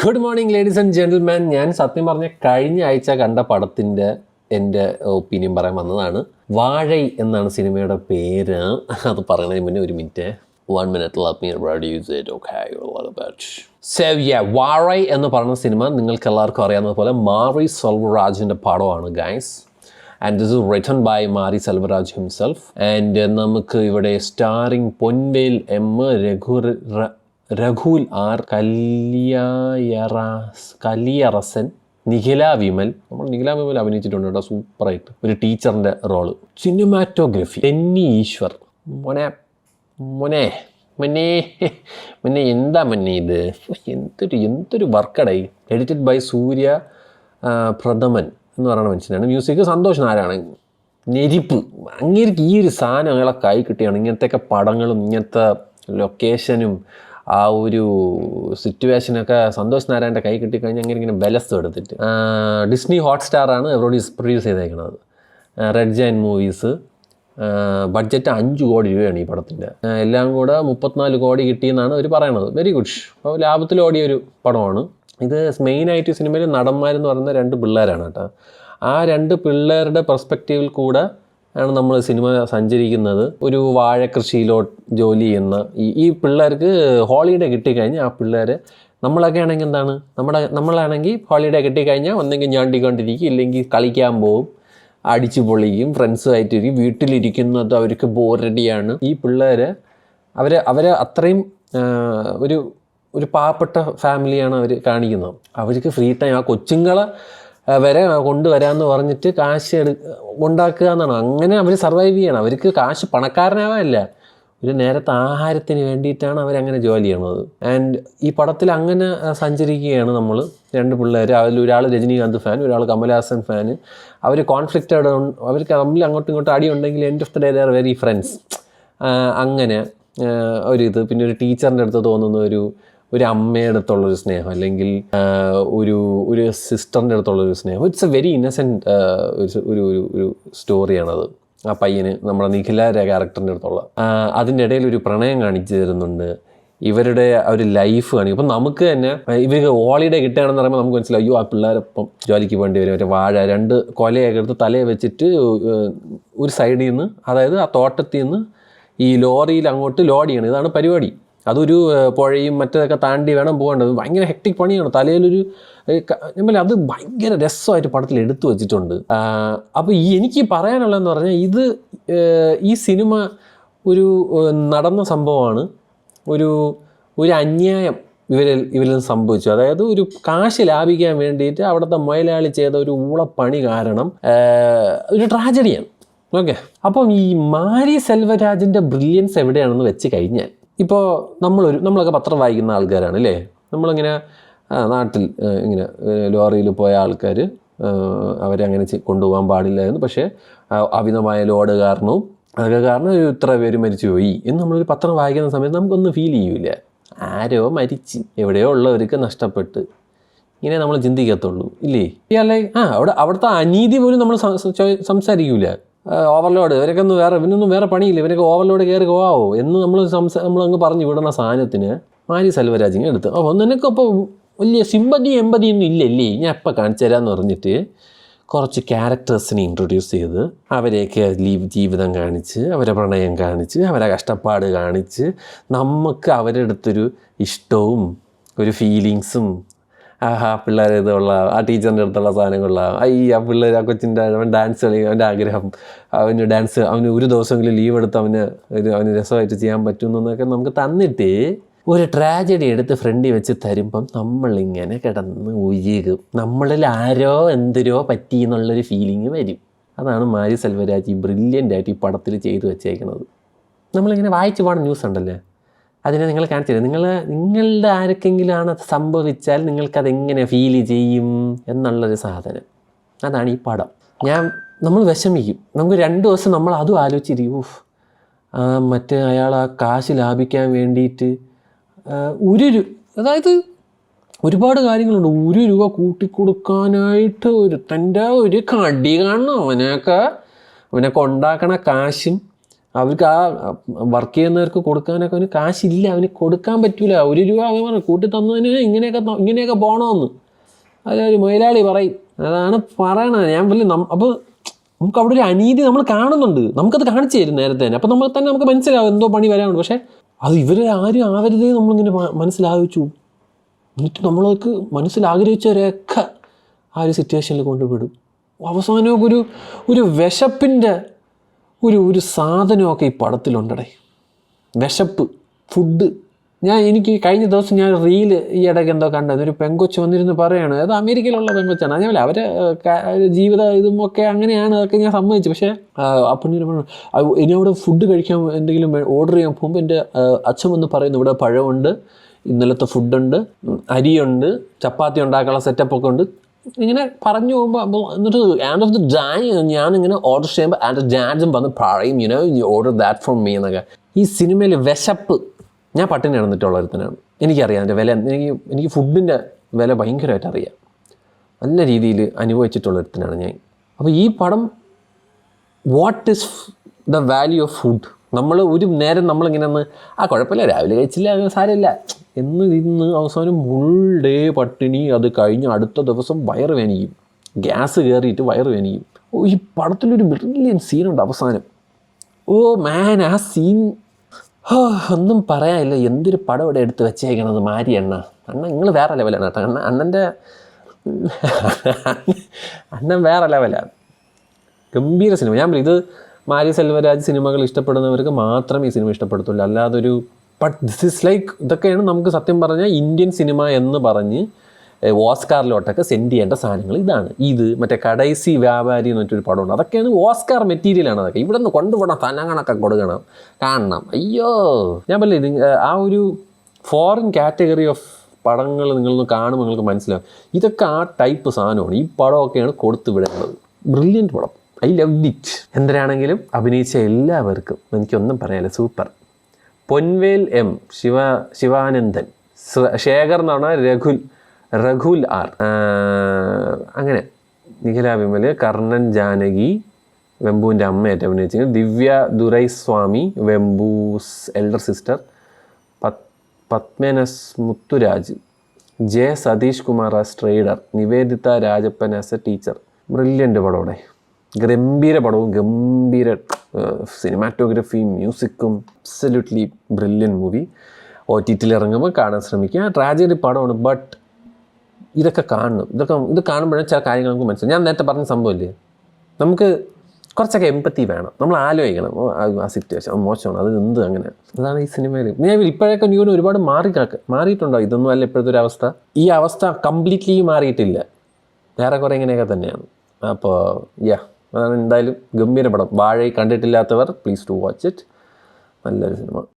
Good morning ladies and gentleman. ഞാൻ സത്യം പറഞ്ഞ കഴിഞ്ഞ ആഴ്ച കണ്ട പടത്തിൻ്റെ എൻ്റെ ഒപ്പീനിയൻ പറയാൻ വന്നതാണ്. വാഴൈ എന്നാണ് സിനിമയുടെ പേര്. അത് പറയുന്നതിന് മുന്നേ ഒരു minute, 1 minute, let me introduce it. Okay, a little bit. So yeah, വാഴൈ എന്ന് പറയുന്ന സിനിമ നിങ്ങൾക്ക് എല്ലാവർക്കും അറിയാവുന്ന പോലെ മാരി സെൽവരാജിൻ്റെ പടമാണ് guys. And this is written by Mari Selvaraj himself. And നമുക്ക് ഇവിടെ സ്റ്റാറിങ് പൊൻവേൽ എം, രഘുൽ ആർ, കലിയറസൻ, നിഖില വിമൽ. നമ്മൾ നിഖില വിമൽ അഭിനയിച്ചിട്ടുണ്ട് കേട്ടോ, സൂപ്പറായിട്ട്. ഒരു ടീച്ചറിൻ്റെ റോള്. സിനിമാറ്റോഗ്രഫി ബെന്നി ഈശ്വർ. മോനെ എന്താ മന്നെ ഇത്, എന്തൊരു വർക്കടായി. എഡിറ്റഡ് ബൈ സൂര്യ പ്രഥമൻ എന്ന് പറയുന്ന മനുഷ്യനാണ്. മ്യൂസിക് സന്തോഷ് നാരായണൻ. ഞെരിപ്പ് അങ്ങേക്ക് ഈ ഒരു സാധനം അയാളെ കൈ കിട്ടിയാണ്. ഇങ്ങനത്തെയൊക്കെ പടങ്ങളും ഇങ്ങനത്തെ ലൊക്കേഷനും ആ ഒരു സിറ്റുവേഷനൊക്കെ സന്തോഷ് നാരായണൻ്റെ കൈ കിട്ടിക്കഴിഞ്ഞാൽ അങ്ങനെ ഇങ്ങനെ ബലസ് എടുത്തിട്ട്. ഡിസ്നി ഹോട്ട്സ്റ്റാറാണ് പ്രൊഡ്യൂസ് ചെയ്തേക്കുന്നത്. Red Jain movies. ബഡ്ജറ്റ് 5 കോടി രൂപയാണ് ഈ പടത്തിൻ്റെ. എല്ലാം കൂടെ 34 കോടി കിട്ടിയെന്നാണ് അവർ പറയണത്. Very good. അപ്പോൾ ലാഭത്തിൽ ഓടിയൊരു പടമാണ് ഇത്. മെയിനായിട്ട് സിനിമയിൽ നടന്മാരെന്ന് പറയുന്ന 2 പിള്ളേരാണ് കേട്ടോ. ആ 2 പിള്ളേരുടെ പെർസ്പെക്റ്റീവിൽ കൂടെ ആണ് നമ്മൾ സിനിമ സഞ്ചരിക്കുന്നത്. ഒരു വാഴക്കൃഷിയിലോ ജോലി ചെയ്യുന്ന ഈ പിള്ളേർക്ക് ഹോളിഡേ കിട്ടിക്കഴിഞ്ഞാൽ ആ പിള്ളേർ, നമ്മളൊക്കെ ആണെങ്കിൽ എന്താണ്, നമ്മളാണെങ്കിൽ ഹോളിഡേ കിട്ടിക്കഴിഞ്ഞാൽ ഒന്നെങ്കിൽ ഞാണ്ടിക്കൊണ്ടിരിക്കും, ഇല്ലെങ്കിൽ കളിക്കാൻ പോവും, അടിച്ചു പൊളിക്കും, ഫ്രണ്ട്സുമായിട്ടിരിക്കും. വീട്ടിലിരിക്കുന്നത് അവർക്ക് ബോറടിയാണ്. ഈ പിള്ളേർ അവരെ അത്രയും ഒരു പാവപ്പെട്ട ഫാമിലിയാണ് അവർ കാണിക്കുന്നത്. അവർക്ക് ഫ്രീ ടൈം ആ കൊച്ചുങ്ങളെ വരെ കൊണ്ടുവരാമെന്ന് പറഞ്ഞിട്ട് കാശ് ഉണ്ടാക്കുക എന്നാണ്. അങ്ങനെ അവർ സർവൈവ് ചെയ്യണം. അവർക്ക് കാശ് പണക്കാരനാവാനല്ല, ഒരു നേരത്തെ ആഹാരത്തിന് വേണ്ടിയിട്ടാണ് അവരങ്ങനെ ജോലി ചെയ്യണത്. ആൻഡ് ഈ പടത്തിൽ അങ്ങനെ സഞ്ചരിക്കുകയാണ് നമ്മൾ. 2 പിള്ളേർ, അതിൽ ഒരാൾ രജനീകാന്ത് ഫാൻ, ഒരാൾ കമൽഹാസൻ ഫാൻ. അവർ കോൺഫ്ലിക്റ്റഡ്, അവർക്ക് തമ്മിൽ അങ്ങോട്ടും ഇങ്ങോട്ടും അടി ഉണ്ടെങ്കിൽ end of the day they are very friends. അങ്ങനെ ഒരിത്. പിന്നെ ഒരു ടീച്ചറിൻ്റെ അടുത്ത് തോന്നുന്ന ഒരു അമ്മയുടെ അടുത്തുള്ളൊരു സ്നേഹം, അല്ലെങ്കിൽ ഒരു സിസ്റ്ററിൻ്റെ അടുത്തുള്ളൊരു സ്നേഹം. ഇറ്റ്സ് എ വെരി ഇന്നസെൻറ്റ് ഒരു സ്റ്റോറിയാണത്. ആ പയ്യന് നമ്മുടെ നിഖിലയുടെ ക്യാരക്ടറിൻ്റെ അടുത്തുള്ള അതിൻ്റെ ഇടയിൽ ഒരു പ്രണയം കാണിച്ചു തരുന്നുണ്ട്. ഇവരുടെ ഒരു ലൈഫ് കാണിക്കും. അപ്പം നമുക്ക് തന്നെ ഇവർക്ക് ഹോളിഡേ കിട്ടുകയാണെന്ന് പറയുമ്പോൾ നമുക്ക് മനസ്സിലാവും, അയ്യോ ആ പിള്ളേരൊപ്പം ജോലിക്ക് വേണ്ടി വരും. മറ്റേ വാഴ 2 കൊലയൊക്കെ എടുത്ത് തലയെ വെച്ചിട്ട് ഒരു സൈഡിൽ നിന്ന്, അതായത് ആ തോട്ടത്തിൽ നിന്ന് ഈ ലോറിയിൽ അങ്ങോട്ട് ലോഡ് ചെയ്യണം. ഇതാണ് പരിപാടി. അതൊരു പുഴയും മറ്റതൊക്കെ താണ്ടി വേണം പോകേണ്ടത്. ഭയങ്കര ഹെക്ടിക് പണിയാണ്. തലയിലൊരു അത് ഭയങ്കര രസമായിട്ട് പടത്തിൽ എടുത്തു വെച്ചിട്ടുണ്ട്. അപ്പോൾ എനിക്ക് പറയാനുള്ളതെന്ന് പറഞ്ഞാൽ ഈ സിനിമ ഒരു നടന്ന സംഭവമാണ്. ഒരു അന്യായം ഇവരിൽ സംഭവിച്ചു. അതായത് ഒരു കാശ് ലാഭിക്കാൻ വേണ്ടിയിട്ട് അവിടുത്തെ മുതലാളി ചെയ്ത ഒരു ഊളപ്പണി കാരണം ഒരു ട്രാജഡിയാണ്. ഓക്കെ. അപ്പം ഈ മാരി സെൽവരാജിൻ്റെ ബ്രില്യൻസ് എവിടെയാണെന്ന് വെച്ച് കഴിഞ്ഞാൽ, ഇപ്പോൾ നമ്മളൊക്കെ പത്രം വായിക്കുന്ന ആൾക്കാരാണ് അല്ലേ. നമ്മളിങ്ങനെ നാട്ടിൽ ഇങ്ങനെ ലോറിയിൽ പോയ ആൾക്കാർ അവരങ്ങനെ കൊണ്ടുപോകാൻ പാടില്ലായിരുന്നു. പക്ഷേ അമിതമായ ലോഡ് കാരണവും അതൊക്കെ കാരണം ഇത്ര പേര് മരിച്ചു പോയി എന്ന് നമ്മളൊരു പത്രം വായിക്കുന്ന സമയത്ത് നമുക്കൊന്നും ഫീൽ ചെയ്യൂല. ആരോ മരിച്ച്, എവിടെയോ ഉള്ളവർക്ക് നഷ്ടപ്പെട്ട്, ഇങ്ങനെ നമ്മൾ ചിന്തിക്കത്തുള്ളൂ ഇല്ലേ. അല്ലേ അവിടുത്തെ അനീതി പോലും നമ്മൾ സംസാരിക്കൂല. ഓവർലോഡ്, ഇവരൊക്കെ ഇവനൊന്നും വേറെ പണിയില്ല, ഇവരൊക്കെ ഓവർലോഡ് കയറി പോവാമോ എന്ന് നമ്മളങ്ങ് പറഞ്ഞു വിടുന്ന സാധനത്തിന് മാരി സെൽവരാജിനെ എടുത്ത്. അപ്പോൾ നിനക്കപ്പോൾ വലിയ എമ്പതിയൊന്നും ഇല്ലല്ലേ, ഞാൻ എപ്പോൾ കാണിച്ചു തരാമെന്ന് പറഞ്ഞിട്ട് കുറച്ച് ക്യാരക്ടേഴ്സിനെ ഇൻട്രൊഡ്യൂസ് ചെയ്ത് അവരെയൊക്കെ ജീവിതം കാണിച്ച്, അവരെ പ്രണയം കാണിച്ച്, അവരെ കഷ്ടപ്പാട് കാണിച്ച്, നമുക്ക് അവരുടെ അടുത്തൊരു ഇഷ്ടവും ഒരു ഫീലിങ്സും, പിള്ളേർ ഇതുള്ള ആ ടീച്ചറിൻ്റെ അടുത്തുള്ള സാധനങ്ങളുള്ള ആ പിള്ളേർ, ആ കൊച്ചിൻ്റെ അവൻ ഡാൻസ് കളി, അവൻ്റെ ആഗ്രഹം, അവന് ഒരു ദിവസമെങ്കിലും ലീവ് എടുത്ത് അവന് രസമായിട്ട് ചെയ്യാൻ പറ്റുമെന്നൊക്കെ നമുക്ക് തന്നിട്ട് ഒരു ട്രാജഡി എടുത്ത് ഫ്രണ്ടിൽ വെച്ച് തരുമ്പം നമ്മളിങ്ങനെ കിടന്ന് ഉയരും. നമ്മളിൽ ആരോ എന്തിരോ പറ്റി എന്നുള്ളൊരു ഫീലിംഗ് വരും. അതാണ് മാരി സെൽവരാജ് ഈ ബ്രില്യൻ്റായിട്ട് ഈ പടത്തിൽ ചെയ്തു വെച്ചേക്കുന്നത്. നമ്മളിങ്ങനെ വായിച്ചു പോകണ ന്യൂസ് ഉണ്ടല്ലേ, അതിനെ നിങ്ങൾ കാണിച്ചു തരാം. നിങ്ങളുടെ ആർക്കെങ്കിലും ആണ് സംഭവിച്ചാൽ നിങ്ങൾക്കതെങ്ങനെ ഫീൽ ചെയ്യും എന്നുള്ളൊരു സാധനം. അതാണ് ഈ പടം. നമ്മൾ വിഷമിക്കും. നമുക്ക് 2 ദിവസം നമ്മൾ അതും ആലോചിച്ചിരിക്കും. മറ്റേ അയാൾ ആ കാശ് ലാഭിക്കാൻ വേണ്ടിയിട്ട് അതായത് ഒരുപാട് കാര്യങ്ങളുണ്ട്. 1 രൂപ കൂട്ടിക്കൊടുക്കാനായിട്ട് തൻ്റെ ഒരു കടി കാണണം. അവനൊക്കെ ഉണ്ടാക്കണ കാശും അവർക്ക് ആ വർക്ക് ചെയ്യുന്നവർക്ക് കൊടുക്കാനൊക്കെ അവന് കാശില്ല, അവന് കൊടുക്കാൻ പറ്റില്ല. 1 രൂപ അവൻ പറഞ്ഞു കൂട്ടി തന്നതിന് ഇങ്ങനെയൊക്കെ പോകണമെന്ന് അതൊരു മുതലാളി പറയും. അതാണ് പറയണത്. ഞാൻ വലിയ അപ്പോൾ നമുക്ക് അവിടെ ഒരു അനീതി നമ്മൾ കാണുന്നുണ്ട്, നമുക്കത് കാണിച്ചു തരും നേരത്തെ തന്നെ. അപ്പോൾ നമുക്ക് മനസ്സിലാവും എന്തോ പണി വരാനുണ്ട്. പക്ഷേ അത് ഇവരെ ആരും ആവരുതേ നമ്മളിങ്ങനെ മനസ്സിലാവിച്ചു. എന്നിട്ട് നമ്മൾക്ക് മനസ്സിലാഗ്രഹിച്ചവരെയൊക്കെ ആ ഒരു സിറ്റുവേഷനിൽ കൊണ്ടുവിടും. അവസാനമൊക്കെ ഒരു വിശപ്പിൻ്റെ ഒരു സാധനമൊക്കെ ഈ പടത്തിലുണ്ടടേ. വിശപ്പ്, ഫുഡ്. എനിക്ക് കഴിഞ്ഞ ദിവസം ഞാൻ റീല് ഈ ഇടയ്ക്ക് എന്തോ കണ്ടത്, ഒരു പെങ്കൊച്ച് വന്നിരുന്ന് പറയുകയാണ്, അത് അമേരിക്കയിലുള്ള പെങ്കൊച്ചാണ്. ഞാൻ അവരെ ജീവിത ഇതുമൊക്കെ അങ്ങനെയാണ്, അതൊക്കെ ഞാൻ സമ്മതിച്ചു. പക്ഷേ അപ്പം ഇനി അവിടെ ഫുഡ് കഴിക്കാൻ എന്തെങ്കിലും ഓർഡർ ചെയ്യാൻ പോകുമ്പോൾ എൻ്റെ അച്ഛൻ വന്ന് പറയുന്നു, ഇവിടെ പഴമുണ്ട്, ഇന്നലത്തെ ഫുഡുണ്ട്, അരിയുണ്ട്, ചപ്പാത്തി ഉണ്ടാക്കാനുള്ള സെറ്റപ്പൊക്കെ ഉണ്ട്. ഇങ്ങനെ പറഞ്ഞു പോകുമ്പോൾ എന്നിട്ട് ആൻഡ് ഓഫ് ദ ഡേ ഞാനിങ്ങനെ ഓർഡർ ചെയ്യുമ്പോൾ ആൻഡ് ഡാഡും വന്ന് പറയും, you order that from me എന്നൊക്കെ. ഈ സിനിമയിൽ വിശപ്പ്, ഞാൻ പട്ടിണി നടന്നിട്ടുള്ള ഒരുത്തനാണ്, എനിക്കറിയാം അതിൻ്റെ വില. എനിക്ക് ഫുഡിൻ്റെ വില ഭയങ്കരമായിട്ട് അറിയാം, നല്ല രീതിയിൽ അനുഭവിച്ചിട്ടുള്ള ഒരുത്തനാണ് ഞാൻ. അപ്പോൾ ഈ പടം what is the value of food. നമ്മൾ ഒരു നേരം നമ്മളിങ്ങനെ ഒന്ന് കുഴപ്പമില്ല, രാവിലെ കഴിച്ചില്ല, സാരമില്ല എന്ന് ഇന്ന് അവസാനം ഫുൾ ഡേ പട്ടിണി. അത് കഴിഞ്ഞ് അടുത്ത ദിവസം വയറ് വേനിക്കും, ഗ്യാസ് കയറിയിട്ട് വയറ് വേനിക്കും. ഈ പടത്തിലൊരു ബ്രില്യൻ സീനുണ്ട് അവസാനം. മാൻ, ആ സീൻ ഒന്നും പറയാനില്ല. എന്തൊരു പടം ഇവിടെ എടുത്ത് വെച്ചേക്കണത്. മാരി അണ്ണ നിങ്ങൾ വേറെ ലെവലാണ് കേട്ടോ. അണ്ണൻ വേറെ ലെവലാണ്. ഗംഭീര സിനിമ. ഞാൻ ഇത് മാരി സെൽവരാജ് സിനിമകൾ ഇഷ്ടപ്പെടുന്നവർക്ക് മാത്രമേ ഈ സിനിമ ഇഷ്ടപ്പെടുത്തുള്ളൂ. അല്ലാതൊരു ബട്ട് ദിസ് ഇസ് ലൈക്ക്, ഇതൊക്കെയാണ് നമുക്ക് സത്യം പറഞ്ഞാൽ ഇന്ത്യൻ സിനിമ എന്ന് പറഞ്ഞ് ഓസ്കാറിലോട്ടൊക്കെ സെൻഡ് ചെയ്യേണ്ട സാധനങ്ങൾ. ഇത് മറ്റേ കടൈസി വ്യാപാരി എന്ന് പറഞ്ഞൊരു പടമുണ്ട്, അതൊക്കെയാണ് ഓസ്കാർ മെറ്റീരിയലാണ്. അതൊക്കെ ഇവിടെ നിന്ന് കൊണ്ടുപോകണം, തനങ്ങണൊക്കെ കാണണം. അയ്യോ, ഞാൻ പറഞ്ഞില്ലേ, ആ ഒരു ഫോറിൻ കാറ്റഗറി ഓഫ് പടങ്ങൾ നിങ്ങളൊന്ന് കാണുമ്പോൾ നിങ്ങൾക്ക് മനസ്സിലാവും ഇതൊക്കെ ആ ടൈപ്പ് സാധനമാണ്. ഈ പടമൊക്കെയാണ് കൊടുത്തു വിടേണ്ടത്. ബ്രില്യൻറ്റ് പടം, ഐ ലവ് ഇറ്റ്. എന്തിനാണെങ്കിലും അഭിനയിച്ച എല്ലാവർക്കും എനിക്കൊന്നും പറയാനില്ല, സൂപ്പർ. പൊൻവേൽ എം, ശിവാനന്ദൻ, ശേഖർ എന്ന് പറഞ്ഞാൽ രഘുൽ ആർ, അങ്ങനെ നിഖില വിമൽ, കർണൻ ജാനകി, വെമ്പുവിൻ്റെ അമ്മയായിട്ട് അഭിനയിച്ചിരിക്കുന്നത്. Divya Duraisamy, Vembu's elder sister. Padmanas Muthuraj, J Sathish Kumar as trader, Nivedhitha Rajappan as a teacher. Brilliant പടം, ഗംഭീര പടവും ഗംഭീര സിനിമാറ്റോഗ്രഫിയും മ്യൂസിക്കും. Absolutely brilliant movie. OTT ഇറങ്ങുമ്പോൾ കാണാൻ ശ്രമിക്കുക. ട്രാജഡി പടമാണ്, ബട്ട് ഇതൊക്കെ കാണണം. ഇത് കാണുമ്പോഴേ ചില കാര്യങ്ങൾ നമുക്ക് മനസ്സിലാവും. ഞാൻ നേരത്തെ പറഞ്ഞ സംഭവമില്ലേ, നമുക്ക് കുറച്ചൊക്കെ എമ്പത്തി വേണം, നമ്മൾ ആലോചിക്കണം. ആ സിറ്റുവേഷൻ മോശമാണ്, അത് എന്ത് അങ്ങനെ. അതാണ് ഈ സിനിമയിൽ. ഞാൻ ഇപ്പോഴൊക്കെ ന്യൂന് ഒരുപാട് മാറിയിട്ടുണ്ടോ? ഇതൊന്നും അല്ല ഇപ്പോഴത്തെ ഒരു അവസ്ഥ. ഈ അവസ്ഥ കംപ്ലീറ്റ്ലി മാറിയിട്ടില്ല, ഏറെക്കുറെ ഇങ്ങനെയൊക്കെ തന്നെയാണ്. അപ്പോൾ അതാണ് എന്തായാലും ഗംഭീര പടം. വാഴ കണ്ടിട്ടില്ലാത്തവർ പ്ലീസ് ടു വാച്ച് ഇറ്റ്. നല്ലൊരു സിനിമ.